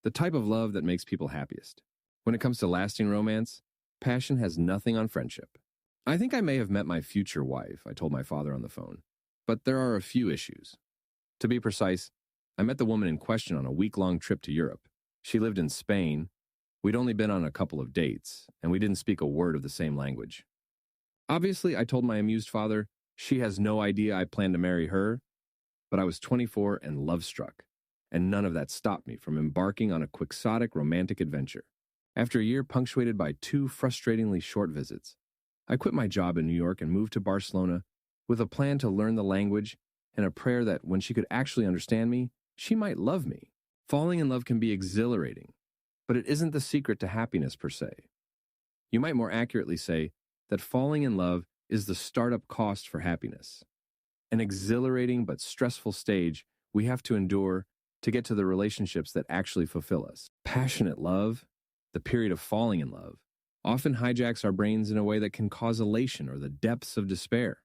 The type of love that makes people happiest. When it comes to lasting romance, passion has nothing on friendship. I think I may have met my future wife, I told my father on the phone, but there are a few issues. To be precise, I met the woman in question on a week-long trip to Europe. She lived in Spain. We'd only been on a couple of dates, and we didn't speak a word of the same language. Obviously, I told my amused father, she has no idea I plan to marry her, but I was 24 and love-struck, and none of that stopped me from embarking on a quixotic romantic adventure. After a year punctuated by 2 frustratingly short visits, I quit my job in New York and moved to Barcelona with a plan to learn the language and a prayer that when she could actually understand me, she might love me. Falling in love can be exhilarating, but it isn't the secret to happiness per se. You might more accurately say that falling in love is the startup cost for happiness, an exhilarating but stressful stage we have to endure to get to the relationships that actually fulfill us. Passionate love, the period of falling in love, often hijacks our brains in a way that can cause elation or the depths of despair.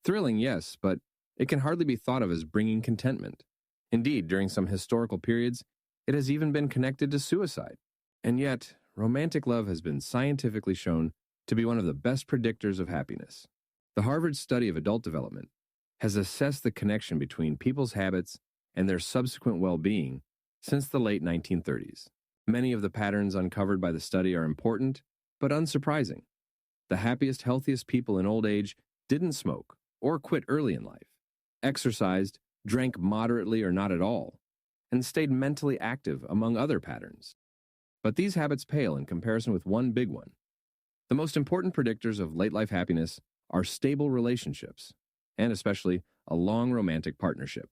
Thrilling, yes, but it can hardly be thought of as bringing contentment. Indeed, during some historical periods, it has even been connected to suicide. And yet, romantic love has been scientifically shown to be one of the best predictors of happiness. The Harvard study of adult development has assessed the connection between people's habits and their subsequent well-being since the late 1930s. Many of the patterns uncovered by the study are important, but unsurprising. The happiest, healthiest people in old age didn't smoke or quit early in life, exercised, drank moderately or not at all, and stayed mentally active, among other patterns. But these habits pale in comparison with one big one. The most important predictors of late-life happiness are stable relationships, and especially a long romantic partnership.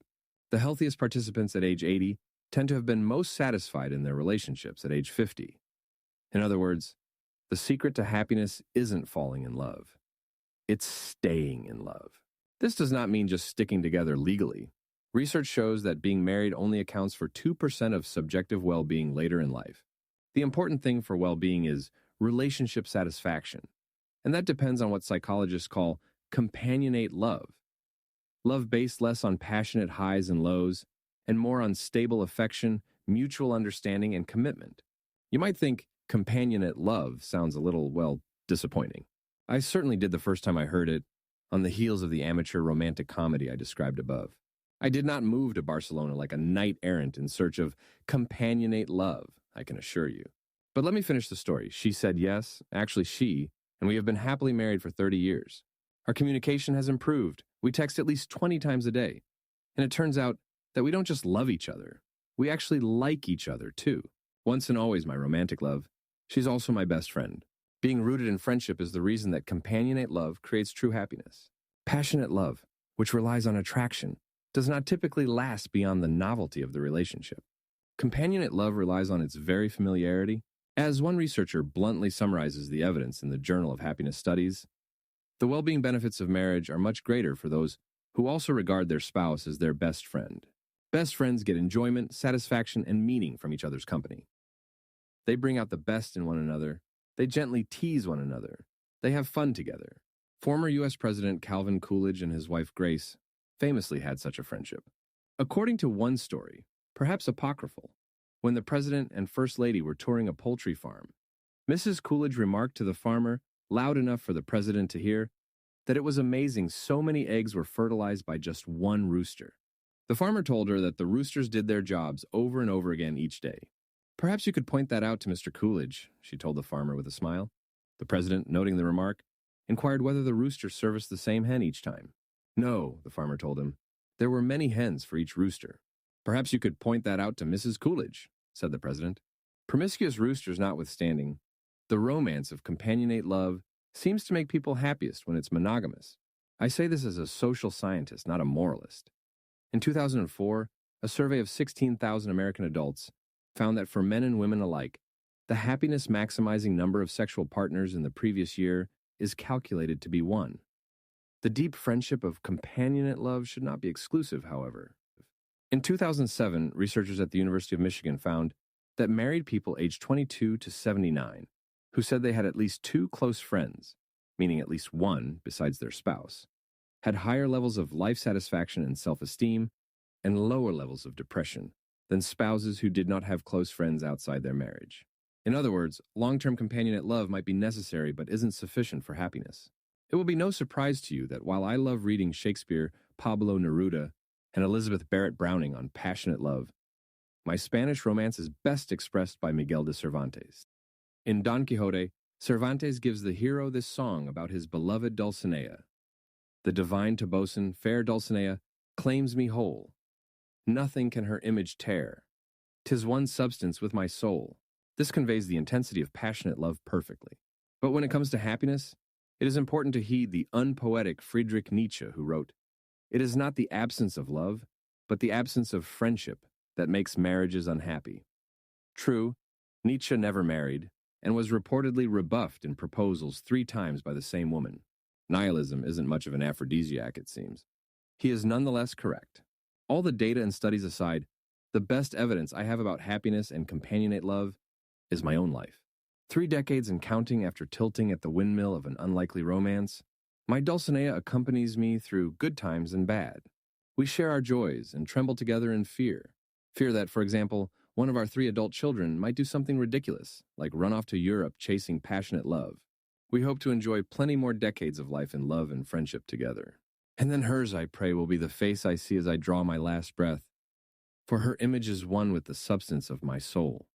The healthiest participants at age 80 tend to have been most satisfied in their relationships at age 50. In other words, the secret to happiness isn't falling in love. It's staying in love. This does not mean just sticking together legally. Research shows that being married only accounts for 2% of subjective well-being later in life. The important thing for well-being is relationship satisfaction, and that depends on what psychologists call companionate love. Love based less on passionate highs and lows, and more on stable affection, mutual understanding, and commitment. You might think companionate love sounds a little, well, disappointing. I certainly did the first time I heard it, on the heels of the amateur romantic comedy I described above. I did not move to Barcelona like a knight-errant in search of companionate love, I can assure you. But let me finish the story. She said yes, actually she, and we have been happily married for 30 years. Our communication has improved. We text at least 20 times a day. And it turns out that we don't just love each other. We actually like each other, too. Once and always my romantic love. She's also my best friend. Being rooted in friendship is the reason that companionate love creates true happiness. Passionate love, which relies on attraction, does not typically last beyond the novelty of the relationship. Companionate love relies on its very familiarity. As one researcher bluntly summarizes the evidence in the Journal of Happiness Studies, the well-being benefits of marriage are much greater for those who also regard their spouse as their best friend. Best friends get enjoyment, satisfaction, and meaning from each other's company. They bring out the best in one another. They gently tease one another. They have fun together. Former U.S. President Calvin Coolidge and his wife Grace famously had such a friendship. According to one story, perhaps apocryphal, when the president and first lady were touring a poultry farm, Mrs. Coolidge remarked to the farmer, loud enough for the president to hear, that it was amazing so many eggs were fertilized by just one rooster. The farmer told her that the roosters did their jobs over and over again each day. Perhaps you could point that out to Mr. Coolidge, she told the farmer with a smile. The president, noting the remark, inquired whether the rooster serviced the same hen each time. No, the farmer told him. There were many hens for each rooster. Perhaps you could point that out to Mrs. Coolidge, said the president. Promiscuous roosters notwithstanding, the romance of companionate love seems to make people happiest when it's monogamous. I say this as a social scientist, not a moralist. In 2004, a survey of 16,000 American adults found that for men and women alike, the happiness-maximizing number of sexual partners in the previous year is calculated to be 1. The deep friendship of companionate love should not be exclusive, however. In 2007, researchers at the University of Michigan found that married people aged 22 to 79 who said they had at least 2 close friends, meaning at least one besides their spouse, had higher levels of life satisfaction and self-esteem and lower levels of depression. than spouses who did not have close friends outside their marriage. In other words, long-term companionate love might be necessary but isn't sufficient for happiness. It will be no surprise to you that while I love reading Shakespeare, Pablo Neruda, and Elizabeth Barrett Browning on passionate love, my Spanish romance is best expressed by Miguel de Cervantes. In Don Quixote, Cervantes gives the hero this song about his beloved Dulcinea. The divine Tobosan, fair Dulcinea, claims me whole. Nothing can her image tear. 'Tis one substance with my soul. This conveys the intensity of passionate love perfectly. But when it comes to happiness, it is important to heed the unpoetic Friedrich Nietzsche, who wrote, "It is not the absence of love, but the absence of friendship that makes marriages unhappy." True, Nietzsche never married, and was reportedly rebuffed in proposals 3 times by the same woman. Nihilism isn't much of an aphrodisiac, it seems. He is nonetheless correct. All the data and studies aside, the best evidence I have about happiness and companionate love is my own life. 3 decades and counting after tilting at the windmill of an unlikely romance, my Dulcinea accompanies me through good times and bad. We share our joys and tremble together in fear. Fear that, for example, one of our 3 adult children might do something ridiculous, like run off to Europe chasing passionate love. We hope to enjoy plenty more decades of life in love and friendship together. And then hers, I pray, will be the face I see as I draw my last breath, for her image is one with the substance of my soul.